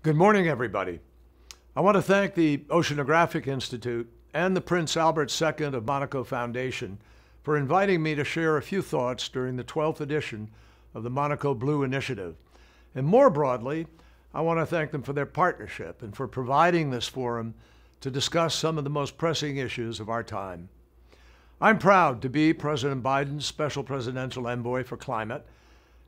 Good morning, everybody. I want to thank the Oceanographic Institute and the Prince Albert II of Monaco Foundation for inviting me to share a few thoughts during the 12th edition of the Monaco Blue Initiative. And more broadly, I want to thank them for their partnership and for providing this forum to discuss some of the most pressing issues of our time. I'm proud to be President Biden's Special Presidential Envoy for Climate,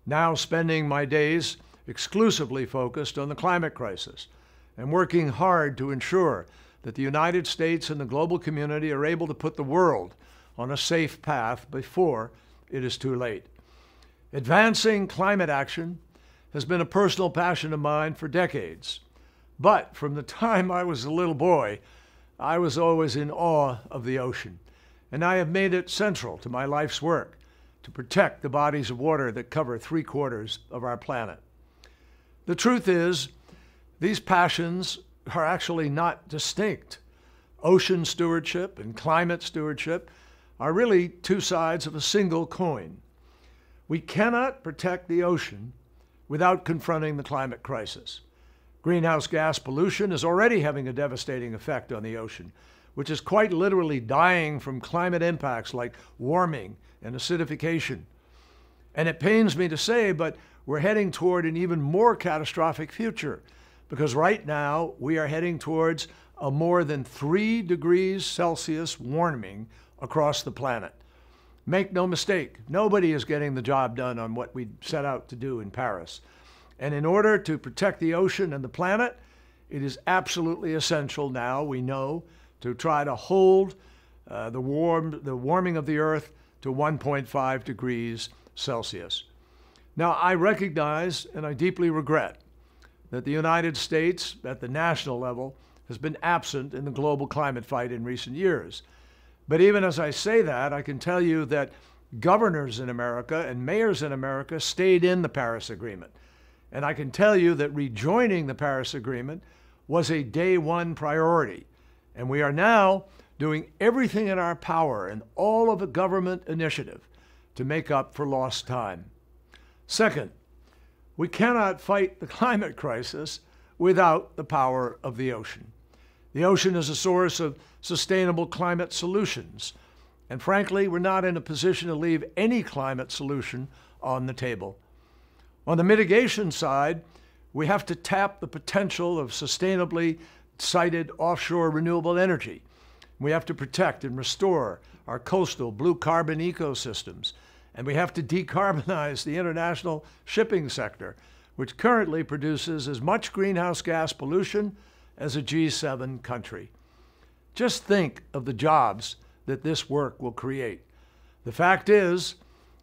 now spending my days exclusively focused on the climate crisis and working hard to ensure that the United States and the global community are able to put the world on a safe path before it is too late. Advancing climate action has been a personal passion of mine for decades. But from the time I was a little boy, I was always in awe of the ocean, and I have made it central to my life's work to protect the bodies of water that cover 3/4 of our planet. The truth is, these passions are actually not distinct. Ocean stewardship and climate stewardship are really two sides of a single coin. We cannot protect the ocean without confronting the climate crisis. Greenhouse gas pollution is already having a devastating effect on the ocean, which is quite literally dying from climate impacts like warming and acidification. And it pains me to say, but we're heading toward an even more catastrophic future, because right now we are heading towards a more than 3 degrees Celsius warming across the planet. Make no mistake, nobody is getting the job done on what we set out to do in Paris. And in order to protect the ocean and the planet, it is absolutely essential now, we know, to try to hold the warming of the Earth to 1.5 degrees Celsius. Now, I recognize and I deeply regret that the United States, at the national level, has been absent in the global climate fight in recent years. But even as I say that, I can tell you that governors in America and mayors in America stayed in the Paris Agreement. And I can tell you that rejoining the Paris Agreement was a day one priority. And we are now doing everything in our power and all of the government initiative to make up for lost time. Second, we cannot fight the climate crisis without the power of the ocean. The ocean is a source of sustainable climate solutions. And frankly, we're not in a position to leave any climate solution on the table. On the mitigation side, we have to tap the potential of sustainably sited offshore renewable energy. We have to protect and restore our coastal blue carbon ecosystems. And we have to decarbonize the international shipping sector, which currently produces as much greenhouse gas pollution as a G7 country. Just think of the jobs that this work will create. The fact is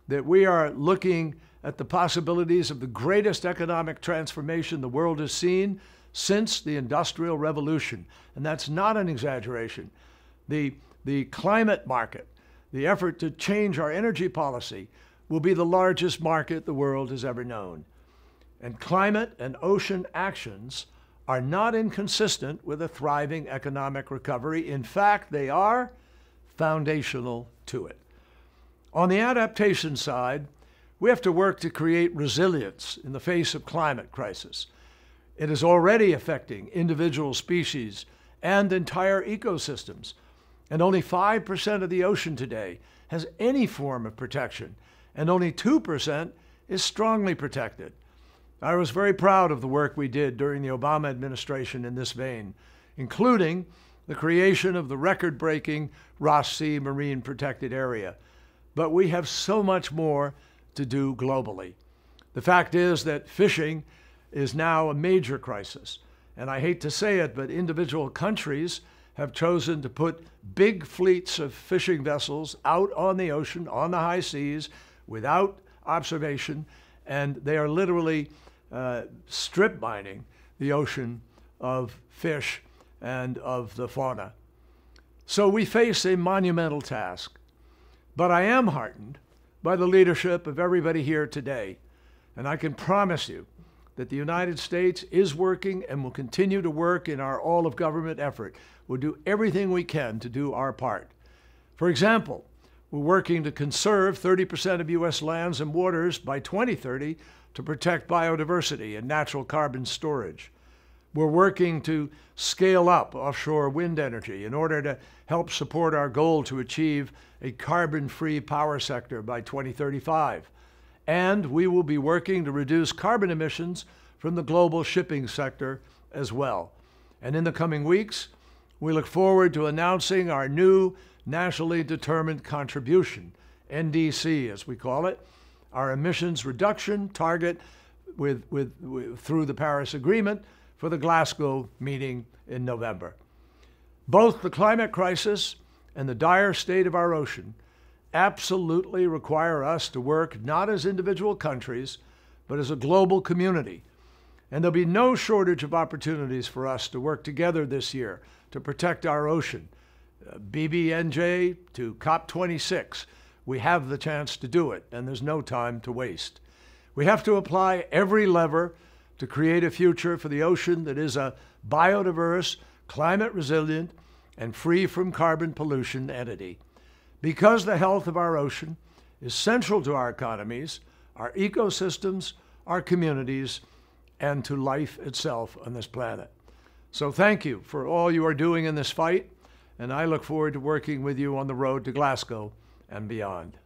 that we are looking at the possibilities of the greatest economic transformation the world has seen since the Industrial Revolution. And that's not an exaggeration. The climate market, the effort to change our energy policy, will be the largest market the world has ever known. And climate and ocean actions are not inconsistent with a thriving economic recovery. In fact, they are foundational to it. On the adaptation side, we have to work to create resilience in the face of climate crisis. It is already affecting individual species and entire ecosystems. And only 5% of the ocean today has any form of protection, and only 2% is strongly protected. I was very proud of the work we did during the Obama administration in this vein, including the creation of the record-breaking Ross Sea Marine Protected Area. But we have so much more to do globally. The fact is that fishing is now a major crisis. And I hate to say it, but individual countries have chosen to put big fleets of fishing vessels out on the ocean, on the high seas, without observation, and they are literally strip mining the ocean of fish and of the fauna. So we face a monumental task. But I am heartened by the leadership of everybody here today, and I can promise you that the United States is working and will continue to work in our all-of-government effort. We'll do everything we can to do our part. For example, we're working to conserve 30% of U.S. lands and waters by 2030 to protect biodiversity and natural carbon storage. We're working to scale up offshore wind energy in order to help support our goal to achieve a carbon-free power sector by 2035. And we will be working to reduce carbon emissions from the global shipping sector as well. And in the coming weeks, we look forward to announcing our new nationally determined contribution, NDC as we call it, our emissions reduction target through the Paris Agreement for the Glasgow meeting in November. Both the climate crisis and the dire state of our ocean absolutely require us to work not as individual countries, but as a global community. And there'll be no shortage of opportunities for us to work together this year to protect our ocean. BBNJ to COP26, we have the chance to do it, and there's no time to waste. We have to apply every lever to create a future for the ocean that is a biodiverse, climate resilient, and free from carbon pollution entity. Because the health of our ocean is central to our economies, our ecosystems, our communities, and to life itself on this planet. So thank you for all you are doing in this fight, and I look forward to working with you on the road to Glasgow and beyond.